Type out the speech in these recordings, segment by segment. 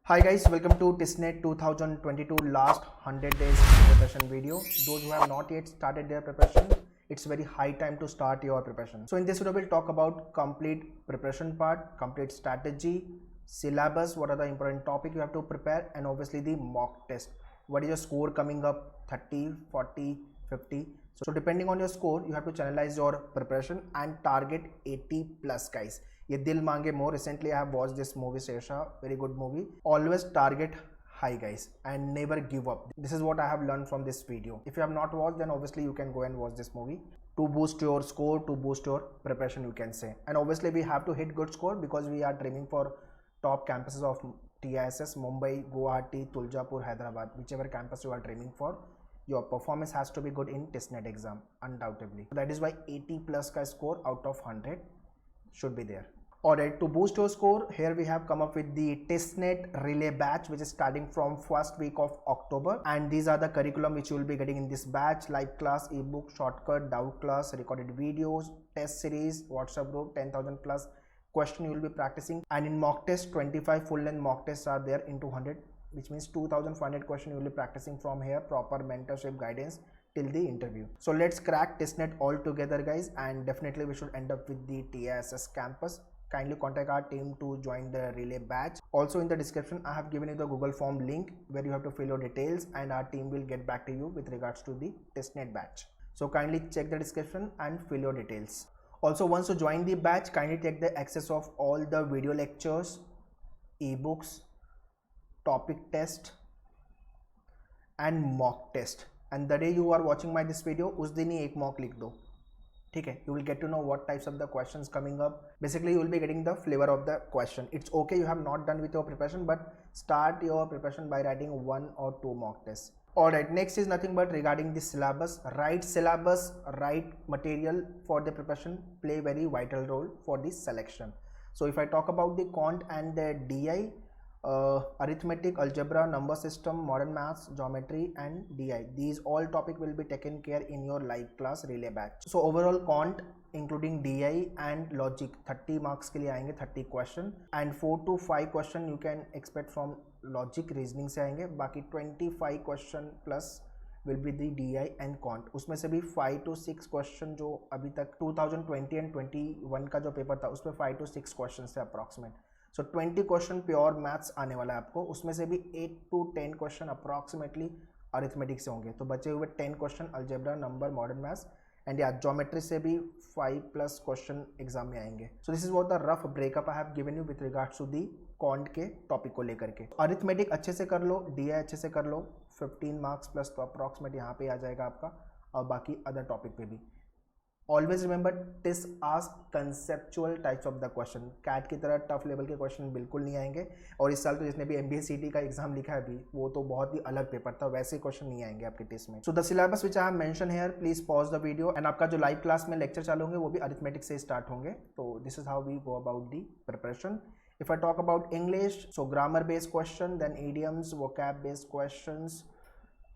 Hi guys, welcome to TISNET 2022 last 100 days preparation video. Those who have not yet started their preparation, it's very high time to start your preparation. So in this video, we'll talk about complete preparation part, complete strategy, syllabus, what are the important topic you have to prepare, and obviously the mock test. What is your score coming up, 30, 40, 50? So depending on your score, you have to channelize your preparation and target 80 plus guys. ये दिल मांगे more. Recently I have watched this movie Shesha, very good movie. Always target high guys and never give up. This is what I have learned from this video. If you have not watched, then obviously you can go and watch this movie to boost your score, to boost your preparation, you can say. And obviously we have to hit good score because we are dreaming for top campuses of TISS, Mumbai, Guwahati, Tuljapur, Hyderabad, whichever campus you are dreaming for. Your performance has to be good in TISNET exam, undoubtedly. So that is why 80 plus ka score out of 100 should be there. Alright, to boost your score, here we have come up with the TISNET relay batch, which is starting from first week of October, and these are the curriculum which you will be getting in this batch: live class, ebook, shortcut, doubt class, recorded videos, test series, WhatsApp group, 10,000 plus question you will be practicing, and in mock test 25 full length mock tests are there into 100, which means 2,500 question you will be practicing from here. Proper mentorship guidance till the interview. So let's crack TISNET all together guys, and definitely we should end up with the TISS campus. Kindly contact our team to join the relay batch. Also in the description I have given you the Google form link where you have to fill your details, and our team will get back to you with regards to the TISNET batch. So kindly check the description and fill your details. Also, once you join the batch, kindly take the access of all the video lectures, ebooks, topic test and mock test. And the day you are watching my this video, उस दिन ही एक mock लिख दो, ठीक है? You will get to know what types of the questions coming up. Basically you will be getting the flavor of the question. It's okay you have not done with your preparation, but start your preparation by writing 1 or 2 mock tests. Alright, next is nothing but regarding the syllabus. Write syllabus, write material for the preparation play very vital role for this selection. So if I talk about the quant and the DI, arithmetic, algebra, number system, modern maths, geometry and DI, these all topic will be taken care in your live class relay batch. So overall quant including DI and logic 30 marks के लिए आएंगे, 30 question, and 4 to 5 question you can expect from logic, reasoning से आएंगे. बाकी 25 question plus will be the DI and quant. उसमें से भी 5 to 6 question जो अभी तक 2020 and 21 का जो पेपर था उसमें 5 to 6 questions थे approximate. So 20 question pure maths आने वाला है आपको, उसमें से भी 8 to 10 क्वेश्चन अप्रॉक्सीमेटली अरिथमेटिक से होंगे. तो बचे हुए 10 question algebra, number, modern maths and या ज्योमेट्री से भी 5 प्लस क्वेश्चन एग्जाम में आएंगे. So this is what the rough breakup I have given you with regards to the कॉन्ट के टॉपिक को लेकर के. अरिथमेटिक अच्छे से कर लो, डीआई अच्छे से कर लो, 15 मार्क्स प्लस तो अप्रॉक्सीमेट यहाँ पे आ जाएगा आपका, और बाकी अदर टॉपिक पे भी. Always remember this ask conceptual types of the question. CAT की तरह टफ लेवल के क्वेश्चन बिल्कुल नहीं आएंगे, और इस साल तो जिसने भी MBA CT का एग्जाम लिखा है अभी, वो तो बहुत ही अलग पेपर था, वैसे क्वेश्चन नहीं आएंगे आपके टेस्ट में. So the syllabus which I have mention here, please pause the video, and आपका जो लाइव क्लास में लेक्चर चालू होंगे वो भी अरिथमेटिक से स्टार्ट होंगे. तो this is how we go about the preparation. If I talk about English, so grammar based question, then idioms, vocab based questions,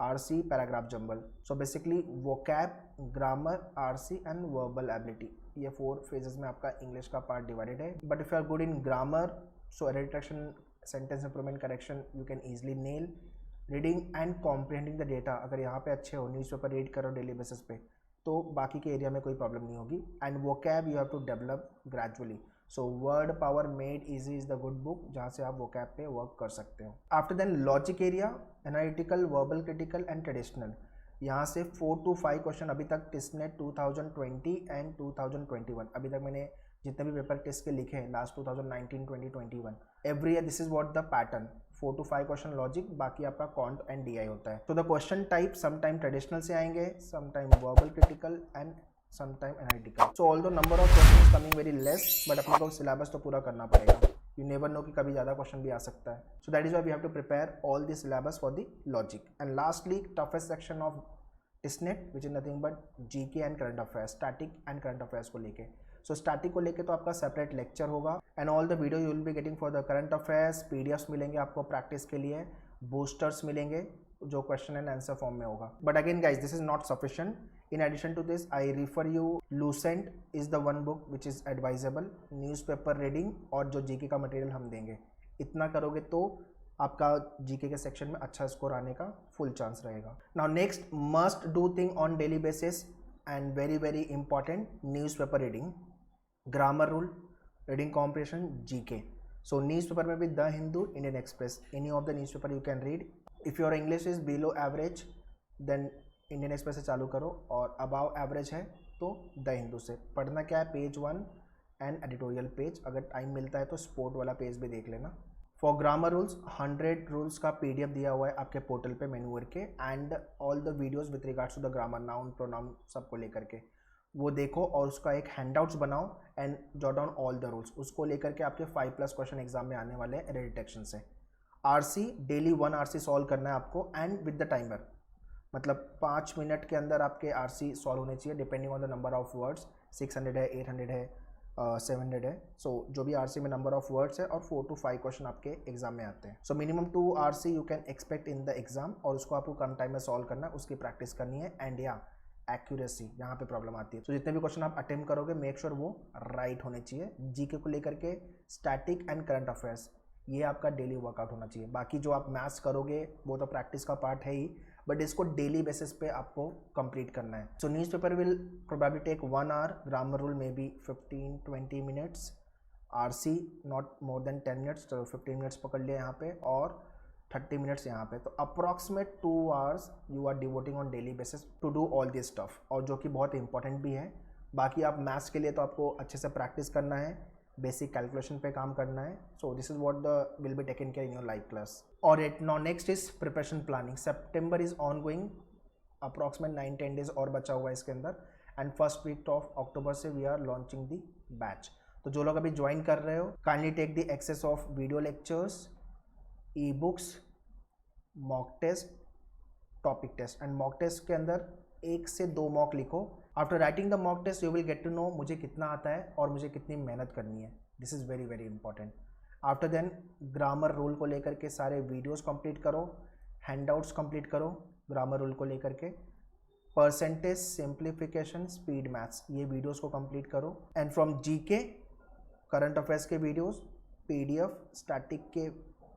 RC, paragraph jumble. So basically vocab, grammar, RC and verbal ability, ये 4 phases में आपका English का part divided है. But if you are good in grammar, so error detection, sentence improvement, correction you can easily nail. Reading and comprehending the data, अगर यहाँ पे अच्छे हो, न्यूज़पेपर रीड करो डेली बेसिस पे, तो बाकी के एरिया में कोई प्रॉब्लम नहीं होगी. And vocab you have to develop gradually. So word power made easy is the good book, जहाँ से आप vocab पे वर्क कर सकते हो. After then logic area, analytical, verbal, critical and traditional. यहाँ से 4 to 5 क्वेश्चन अभी तक TISNET 2020 एंड 2021, अभी तक मैंने जितने भी पेपर टेस्ट के लिखे हैं last 2019, 20, 21, every year this is what the pattern. 4 to 5 question logic, बाकी आपका कॉन्ट एंड DI होता है. तो the question type sometime traditional से आएंगे, sometime verbal, critical and sometime analytical. So although number of questions coming very less, but अपने को syllabus तो पूरा करना पड़ेगा. You never know कि कभी ज़्यादा क्वेश्चन भी आ सकता है. So that is why we have to prepare all the syllabus for the logic. And lastly, toughest section of TISNET, which is nothing but GK and current affairs, static and current affairs को लेके. So static को लेके तो आपका separate lecture होगा, and all the video you will be getting for the current affairs, PDFs मिलेंगे आपको practice के लिए, boosters मिलेंगे जो क्वेश्चन एंड आंसर फॉर्म में होगा. But again guys this is not sufficient. In addition to this I refer you Lucent is the one book which is advisable. Newspaper reading और जो जीके का material हम देंगे, इतना करोगे तो आपका जीके के सेक्शन में अच्छा स्कोर आने का फुल चांस रहेगा। Now next must do thing on daily basis and very very important, newspaper reading, grammar rule, reading comprehension, GK. So newspaper में भी the Hindu, Indian Express, any of the newspaper you can read. If your English is below average then Indian Express से चालू करो, or above average है तो the Hindu से। पढ़ना क्या है, पेज 1 एंड एडिटोरियल पेज, अगर टाइम मिलता है तो स्पोर्ट वाला पेज भी देख लेना। फॉर ग्रामर रूल्स 100 रूल्स का पीडीएफ दिया हुआ है आपके पोर्टल पे मेन्यूअर के, and all the videos with regards to the grammar, noun, pronoun सबको लेकर के वो देखो, और उसका एक हैंडआउट्स बनाओ and jot down all the rules. उसको लेकर के आपके 5+ क्वेश्चन एग्जाम में आने वाले हैं डिटेक्शन से। आरसी डेली 1 आरसी सॉल्व करना है आपको, एंड विद द टाइमर, मतलब 5 मिनट के अंदर आपके आरसी सॉल्व होने चाहिए depending on the number of words. 600 है, 800 है, 700 है। सो जो भी आरसी में नंबर ऑफ वर्ड्स है, और 4 to 5 क्वेश्चन आपके एग्जाम में आते हैं। So minimum 2 RC you can expect in the exam, और उसको आपको कम टाइम में सॉल्व करना है, उसकी प्रैक्टिस करनी है। एंड या एक्यूरेसी, यहाँ पे प्रॉब्लम आती है। तो जितने भी क्वेश्चन आप अटेम्प्ट करोगे मेक श्योर वो राइट होने चाहिए। जीके को लेकर के स्टैटिक एंड करंट अफेयर्स, ये आपका डेली वर्कआउट होना चाहिए। बाकी जो आप मैथ्स करोगे वो तो प्रैक्टिस का पार्ट है ही, बट इसको डेली बेसिस पे आपको कंप्लीट करना है। So newspaper will probably take 1 hour, grammar rule में बी 15-20 minutes, RC not more than 10 minutes, चलो 15 मिनट्स पकड़ लिया यहाँ पे, और 30 मिनट्स यहाँ पे। तो approximate 2 hours you are devoting on daily basis to do all this stuff, और जो कि बहुत इंपॉर्टेंट भी है। बाकी आप मैथ्स के लिए तो आपको अच्छे से प्रैक्टिस करना है, बेसिक कैलकुलेशन पे काम करना है। So this is what the will be taken care in your live class. और it now next is preparation planning. September is ongoing, approximate 9-10 days और बचा हुआ है इसके अंदर, and first week of October से we are launching the batch. तो जो लोग अभी ज्वाइन कर रहे हो, kindly take the access of video lectures, e books, mock test, topic test. And mock test के अंदर 1 से 2 मॉक लिखो। After writing the mock test you will get to know मुझे कितना आता है और मुझे कितनी मेहनत करनी है। This is very very important. After then grammar rule को लेकर के सारे वीडियोस कंप्लीट करो, हैंडआउट्स कंप्लीट करो ग्रामर रूल को लेकर के, परसेंटेज, सिंप्लीफिकेशन, स्पीड मैथ्स, ये वीडियोस को कंप्लीट करो। And from GK, current affairs के वीडियोस, पीडीएफ, स्टैटिक के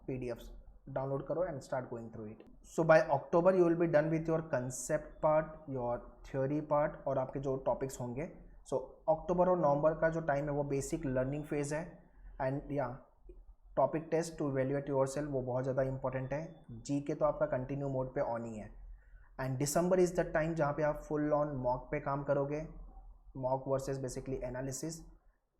पीडीएफ्स डाउनलोड करो and start going through it. So by October you will be done with your concept part, your theory part, और आपके जो topics होंगे। सो अक्टूबर और नवंबर का जो टाइम है वो बेसिक लर्निंग फेज है, एंड या topic test to evaluate yourself, वो बहुत ज़्यादा इंपॉर्टेंट है। जीके तो आपका कंटिन्यू मोड पे ऑन ही है। And December is the time जहाँ पे आप फुल ऑन मॉक पे काम करोगे, mock versus basically analysis,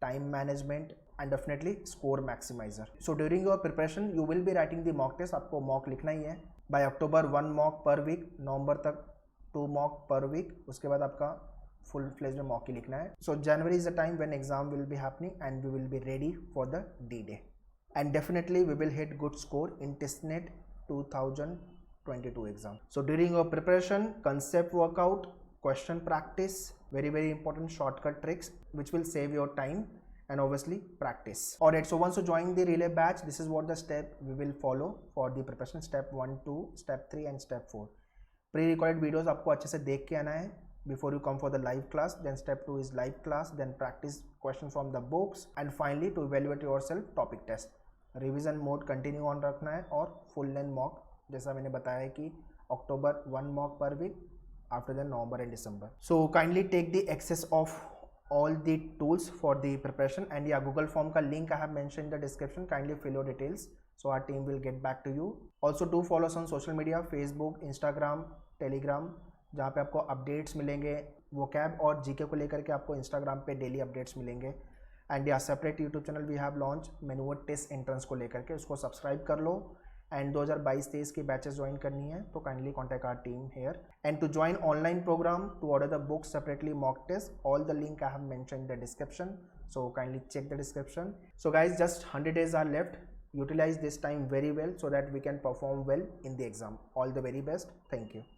time management, and definitely score maximiser. So during your preparation you will be writing the mock test, आपको मॉक लिखना ही है। Bye October 1 mock per week, नवंबर तक 2 मॉक पर वीक, उसके बाद आपका फुल फ्लेज में मॉक ही लिखना है। So January is the time when exam will be happening and we will be ready for the D-Day, and definitely we will hit good score in TestNet 2022 exam. So during your preparation, concept workout, question practice, very very important shortcut tricks which will save your time, and obviously practice. Alright, so once you join the relay batch, this is what the step we will follow for the preparation, step 1, 2, step 3 and step 4. Pre-recorded videos आपको अच्छे से देख के आना है before you come for the live class. Then step 2 is live class, then practice questions from the books, and finally to evaluate yourself, topic test. Revision mode continue on रखना है, और फुल लेंथ मॉक जैसा मैंने बताया है कि October 1 mock per week, after then November and December. So kindly take the access of all the tools for the preparation, and या Google form का link I have mention in the description, kindly fill your details so our team will get back to you. Also do follow on social media, Facebook, Instagram, Telegram, जहाँ पे आपको updates मिलेंगे vocab और GK को लेकर के, आपको Instagram पे डेली अपडेट्स मिलेंगे। एंड या separate YouTube channel we have launch मेन्यूअर टेस्ट एंट्रेंस को लेकर के, उसको सब्सक्राइब कर लो। एंड 2022-23 की बैचेस ज्वाइन करनी है तो kindly contact our team here. And to join online program, to order the book separately, mock test, all the link I have mention in the description, so kindly check the description. So guys, just 100 days are left. Utilize this time very well so that we can perform well in the exam. All the very best. Thank you.